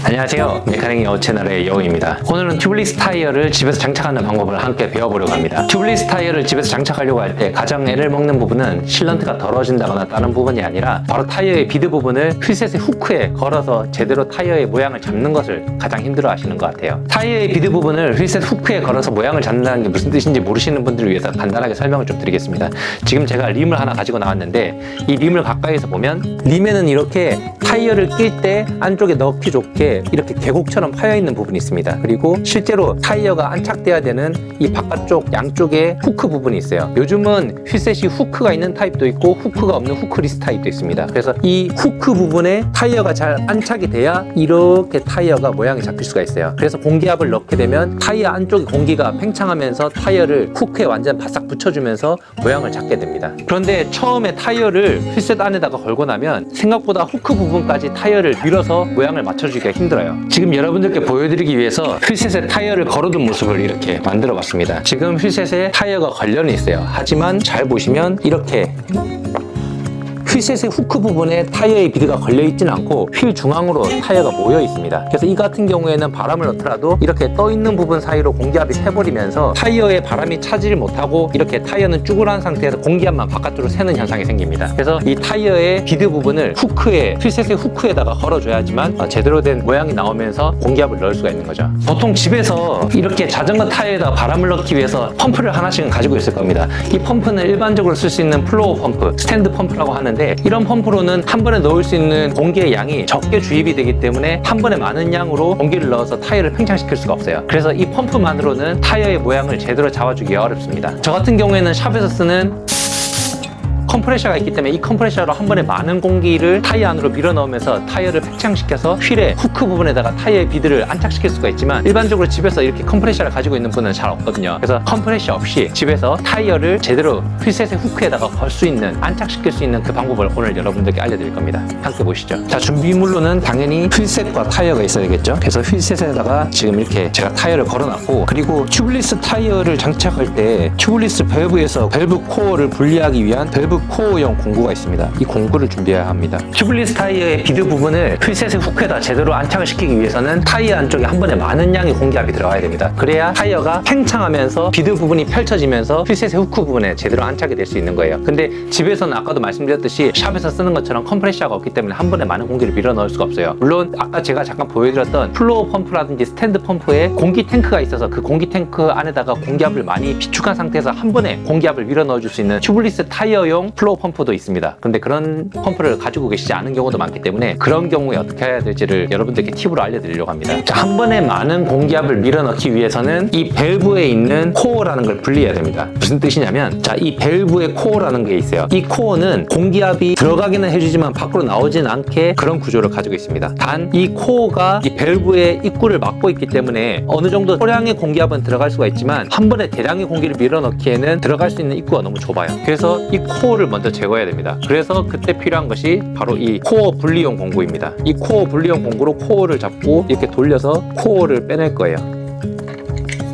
안녕하세요. 메카닉 여우 채널의 여우입니다. 오늘은 튜블리스 타이어를 집에서 장착하는 방법을 함께 배워보려고 합니다. 튜블리스 타이어를 집에서 장착하려고 할 때 가장 애를 먹는 부분은 실런트가 더러워진다거나 다른 부분이 아니라 바로 타이어의 비드 부분을 휠셋의 후크에 걸어서 제대로 타이어의 모양을 잡는 것을 가장 힘들어 하시는 것 같아요. 타이어의 비드 부분을 휠셋 후크에 걸어서 모양을 잡는다는 게 무슨 뜻인지 모르시는 분들을 위해서 간단하게 설명을 좀 드리겠습니다. 지금 제가 림을 하나 가지고 나왔는데 이 림을 가까이서 보면 림에는 이렇게 타이어를 낄 때 안쪽에 넣기 좋게 이렇게 계곡처럼 파여있는 부분이 있습니다. 그리고 실제로 타이어가 안착돼야 되는 이 바깥쪽 양쪽에 후크 부분이 있어요. 요즘은 휠셋이 후크가 있는 타입도 있고 후크가 없는 후크리스 타입도 있습니다. 그래서 이 후크 부분에 타이어가 잘 안착이 돼야 이렇게 타이어가 모양이 잡힐 수가 있어요. 그래서 공기압을 넣게 되면 타이어 안쪽에 공기가 팽창하면서 타이어를 후크에 완전 바싹 붙여주면서 모양을 잡게 됩니다. 그런데 처음에 타이어를 휠셋 안에다가 걸고 나면 생각보다 후크 부분까지 타이어를 밀어서 모양을 맞춰주기가 힘들어요. 지금 여러분들께 보여드리기 위해서 휠셋에 타이어를 걸어둔 모습을 이렇게 만들어 봤습니다. 지금 휠셋에 타이어가 걸려는 있어요. 하지만 잘 보시면 이렇게 휠셋의 후크 부분에 타이어의 비드가 걸려있지는 않고 휠 중앙으로 타이어가 모여 있습니다. 그래서 이 같은 경우에는 바람을 넣더라도 이렇게 떠 있는 부분 사이로 공기압이 새버리면서 타이어에 바람이 차지를 못하고 이렇게 타이어는 쭈그란 상태에서 공기압만 바깥으로 새는 현상이 생깁니다. 그래서 이 타이어의 비드 부분을 휠셋의 후크에다가 걸어줘야지만 제대로 된 모양이 나오면서 공기압을 넣을 수가 있는 거죠. 보통 집에서 이렇게 자전거 타이어에다 바람을 넣기 위해서 펌프를 하나씩은 가지고 있을 겁니다. 이 펌프는 일반적으로 쓸 수 있는 플로어 펌프, 스탠드 펌프라고 하는데 이런 펌프로는 한 번에 넣을 수 있는 공기의 양이 적게 주입이 되기 때문에 한 번에 많은 양으로 공기를 넣어서 타이어를 팽창시킬 수가 없어요. 그래서 이 펌프만으로는 타이어의 모양을 제대로 잡아주기가 어렵습니다. 저 같은 경우에는 샵에서 쓰는 컴프레셔가 있기 때문에 이 컴프레셔로 한 번에 많은 공기를 타이어 안으로 밀어 넣으면서 타이어를 팽창시켜서 휠의 후크 부분에다가 타이어의 비드를 안착시킬 수가 있지만 일반적으로 집에서 이렇게 컴프레셔를 가지고 있는 분은 잘 없거든요. 그래서 컴프레셔 없이 집에서 타이어를 제대로 휠셋의 후크에다가 걸 수 있는, 안착시킬 수 있는 그 방법을 오늘 여러분들께 알려드릴 겁니다. 함께 보시죠. 자, 준비물로는 당연히 휠셋과 타이어가 있어야겠죠. 그래서 휠셋에다가 지금 이렇게 제가 타이어를 걸어놨고, 그리고 튜블리스 타이어를 장착할 때 튜블리스 밸브에서 밸브 코어를 분리하기 위한 밸브 코어용 공구가 있습니다. 이 공구를 준비해야 합니다. 튜블리스 타이어의 비드 부분을 휠셋의 후크에다 제대로 안착을 시키기 위해서는 타이어 안쪽에 한 번에 많은 양의 공기압이 들어가야 됩니다. 그래야 타이어가 팽창하면서 비드 부분이 펼쳐지면서 휠셋의 후크 부분에 제대로 안착이 될 수 있는 거예요. 근데 집에서는 아까도 말씀드렸듯이 샵에서 쓰는 것처럼 컴프레셔가 없기 때문에 한 번에 많은 공기를 밀어 넣을 수가 없어요. 물론 아까 제가 잠깐 보여드렸던 플로어 펌프라든지 스탠드 펌프에 공기 탱크가 있어서 그 공기 탱크 안에다가 공기압을 많이 비축한 상태에서 한 번에 공기압을 밀어 넣어줄 수 있는 튜블리스 타이어용 플로어 펌프도 있습니다. 근데 그런 펌프를 가지고 계시지 않은 경우도 많기 때문에 그런 경우에 어떻게 해야 될지를 여러분들께 팁으로 알려드리려고 합니다. 자, 한 번에 많은 공기압을 밀어넣기 위해서는 이 밸브에 있는 코어라는 걸 분리해야 됩니다. 무슨 뜻이냐면, 자, 이 밸브의 코어라는 게 있어요. 이 코어는 공기압이 들어가기는 해주지만 밖으로 나오진 않게 그런 구조를 가지고 있습니다. 단 이 코어가 이 밸브의 입구를 막고 있기 때문에 어느 정도 소량의 공기압은 들어갈 수가 있지만 한 번에 대량의 공기를 밀어넣기에는 들어갈 수 있는 입구가 너무 좁아요. 그래서 이 코어를 먼저 제거해야 됩니다. 그래서 그때 필요한 것이 바로 이 코어 분리용 공구입니다. 이 코어 분리용 공구로 코어를 잡고 이렇게 돌려서 코어를 빼낼 거예요.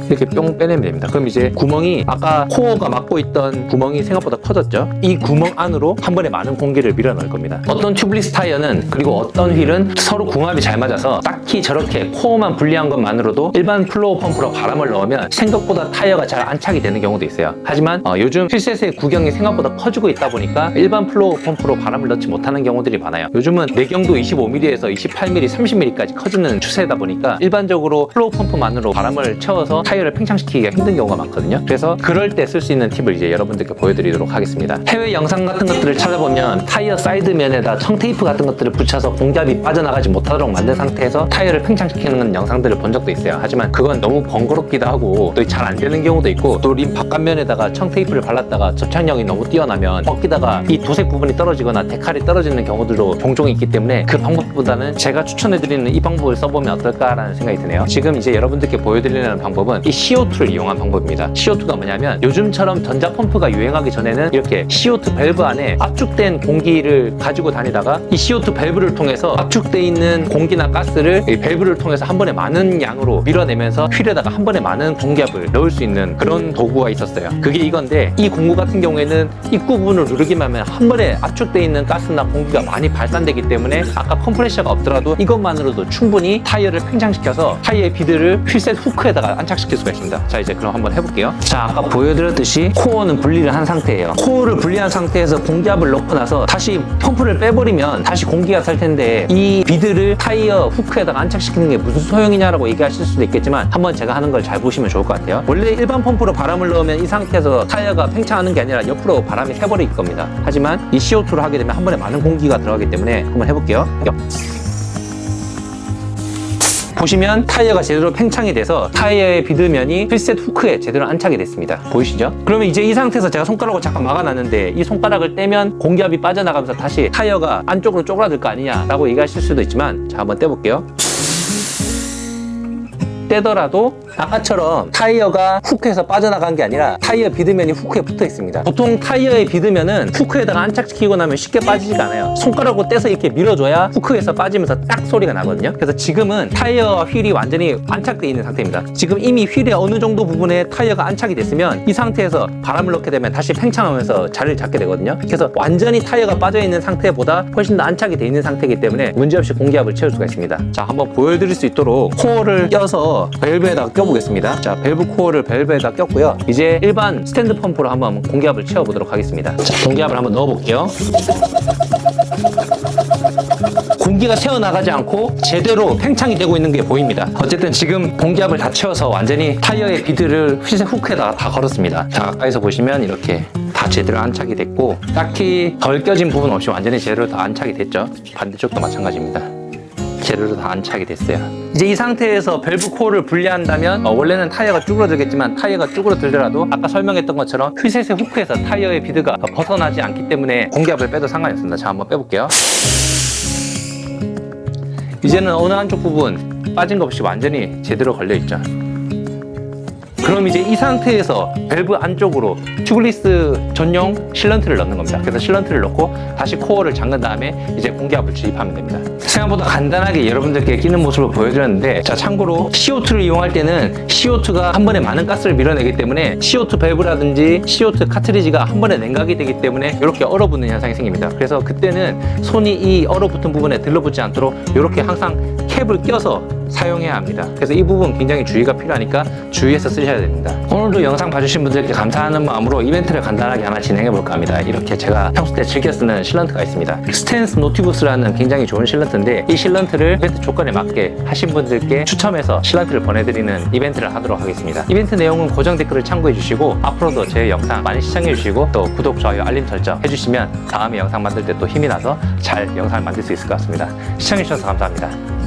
이렇게 뿅 빼내면 됩니다. 그럼 이제 구멍이, 아까 코어가 막고 있던 구멍이 생각보다 커졌죠? 이 구멍 안으로 한 번에 많은 공기를 밀어 넣을 겁니다. 어떤 튜블리스 타이어는, 그리고 어떤 휠은 서로 궁합이 잘 맞아서 딱히 저렇게 코어만 분리한 것만으로도 일반 플로어 펌프로 바람을 넣으면 생각보다 타이어가 잘 안착이 되는 경우도 있어요. 하지만 요즘 휠셋의 구경이 생각보다 커지고 있다 보니까 일반 플로어 펌프로 바람을 넣지 못하는 경우들이 많아요. 요즘은 내경도 25mm에서 28mm, 30mm까지 커지는 추세다 보니까 일반적으로 플로어 펌프만으로 바람을 채워서 타이어를 팽창시키기가 힘든 경우가 많거든요. 그래서 그럴 때 쓸 수 있는 팁을 이제 여러분들께 보여드리도록 하겠습니다. 해외 영상 같은 것들을 찾아보면 타이어 사이드면에다 청테이프 같은 것들을 붙여서 공기압이 빠져나가지 못하도록 만든 상태에서 타이어를 팽창시키는 영상들을 본 적도 있어요. 하지만 그건 너무 번거롭기도 하고 또 잘 안 되는 경우도 있고, 또 림 바깥면에다가 청테이프를 발랐다가 접착력이 너무 뛰어나면 벗기다가 이 도색 부분이 떨어지거나 데칼이 떨어지는 경우들도 종종 있기 때문에 그 방법보다는 제가 추천해드리는 이 방법을 써보면 어떨까라는 생각이 드네요. 지금 이제 여러분들께 보여드리는 방법은 방법은 이 CO2를 이용한 방법입니다. CO2가 뭐냐면 요즘처럼 전자펌프가 유행하기 전에는 이렇게 CO2 밸브 안에 압축된 공기를 가지고 다니다가 이 CO2 밸브를 통해서 압축돼 있는 공기나 가스를 이 밸브를 통해서 한 번에 많은 양으로 밀어내면서 휠에다가 한 번에 많은 공기압을 넣을 수 있는 그런 도구가 있었어요. 그게 이건데 이 공구 같은 경우에는 입구 부분을 누르기만 하면 한 번에 압축돼 있는 가스나 공기가 많이 발산되기 때문에 아까 컴프레셔가 없더라도 이것만으로도 충분히 타이어를 팽창시켜서 타이어의 비드를 휠셋 후크에다가 안착시킬 수가 있습니다. 자, 이제 그럼 한번 해볼게요. 자, 아까 보여드렸듯이 코어는 분리를 한 상태예요. 코어를 분리한 상태에서 공기압을 넣고 나서 다시 펌프를 빼버리면 다시 공기가 살 텐데 이 비드를 타이어 후크에다가 안착시키는 게 무슨 소용이냐라고 얘기하실 수도 있겠지만 한번 제가 하는 걸 잘 보시면 좋을 것 같아요. 원래 일반 펌프로 바람을 넣으면 이 상태에서 타이어가 팽창하는 게 아니라 옆으로 바람이 새버릴 겁니다. 하지만 이 CO2를 하게 되면 한 번에 많은 공기가 들어가기 때문에 한번 해볼게요. 보시면 타이어가 제대로 팽창이 돼서 타이어의 비드면이 휠셋 후크에 제대로 안착이 됐습니다. 보이시죠? 그러면 이제 이 상태에서 제가 손가락으로 잠깐 막아놨는데 이 손가락을 떼면 공기압이 빠져나가면서 다시 타이어가 안쪽으로 쪼그라들 거 아니냐라고 얘기하실 수도 있지만 자, 한번 떼볼게요. 떼더라도 아까처럼 타이어가 후크에서 빠져나간 게 아니라 타이어 비드면이 후크에 붙어 있습니다. 보통 타이어의 비드면은 후크에다가 안착시키고 나면 쉽게 빠지지가 않아요. 손가락으로 떼서 이렇게 밀어줘야 후크에서 빠지면서 딱 소리가 나거든요. 그래서 지금은 타이어와 휠이 완전히 안착되어 있는 상태입니다. 지금 이미 휠의 어느 정도 부분에 타이어가 안착이 됐으면 이 상태에서 바람을 넣게 되면 다시 팽창하면서 자리를 잡게 되거든요. 그래서 완전히 타이어가 빠져있는 상태보다 훨씬 더 안착이 되어 있는 상태이기 때문에 문제없이 공기압을 채울 수가 있습니다. 자, 한번 보여드릴 수 있도록 코어를 껴서 밸브에다가 껴보겠습니다. 자, 밸브 코어를 밸브에다 꼈고요. 이제 일반 스탠드 펌프로 한번 공기압을 채워보도록 하겠습니다. 자, 공기압을 한번 넣어볼게요. 공기가 새어나가지 않고 제대로 팽창이 되고 있는 게 보입니다. 어쨌든 지금 공기압을 다 채워서 완전히 타이어의 비드를 휠셋 후크에다가 다 걸었습니다. 자, 가까이서 보시면 이렇게 다 제대로 안착이 됐고 딱히 덜 껴진 부분 없이 완전히 제대로 다 안착이 됐죠. 반대쪽도 마찬가지입니다. 제대로 다 안착이 됐어요. 이제 이 상태에서 밸브 코어를 분리한다면 원래는 타이어가 쭈그러들겠지만 타이어가 쭈그러들더라도 아까 설명했던 것처럼 휠셋의 후크에서 타이어의 비드가 벗어나지 않기 때문에 공기압을 빼도 상관이 없습니다. 자, 한번 빼볼게요. 이제는 어느 한쪽 부분 빠진 거 없이 완전히 제대로 걸려있죠. 그럼 이제 이 상태에서 밸브 안쪽으로 튜블리스 전용 실런트를 넣는 겁니다. 그래서 실런트를 넣고 다시 코어를 잠근 다음에 이제 공기압을 주입하면 됩니다. 생각보다 간단하게 여러분들께 끼는 모습을 보여드렸는데 자, 참고로 CO2를 이용할 때는 CO2가 한 번에 많은 가스를 밀어내기 때문에 CO2 밸브라든지 CO2 카트리지가 한 번에 냉각이 되기 때문에 이렇게 얼어붙는 현상이 생깁니다. 그래서 그때는 손이 이 얼어붙은 부분에 들러붙지 않도록 이렇게 항상 캡을 껴서 사용해야 합니다. 그래서 이 부분 굉장히 주의가 필요하니까 주의해서 쓰셔야 됩니다. 오늘도 영상 봐주신 분들께 감사하는 마음으로 이벤트를 간단하게 하나 진행해 볼까 합니다. 이렇게 제가 평소 때 즐겨 쓰는 실런트가 있습니다. 스탠스 노티부스라는 굉장히 좋은 실런트인데 이 실런트를 이벤트 조건에 맞게 하신 분들께 추첨해서 실런트를 보내드리는 이벤트를 하도록 하겠습니다. 이벤트 내용은 고정 댓글을 참고해 주시고 앞으로도 제 영상 많이 시청해 주시고 또 구독, 좋아요, 알림 설정 해주시면 다음에 영상 만들 때 또 힘이 나서 잘 영상을 만들 수 있을 것 같습니다. 시청해 주셔서 감사합니다.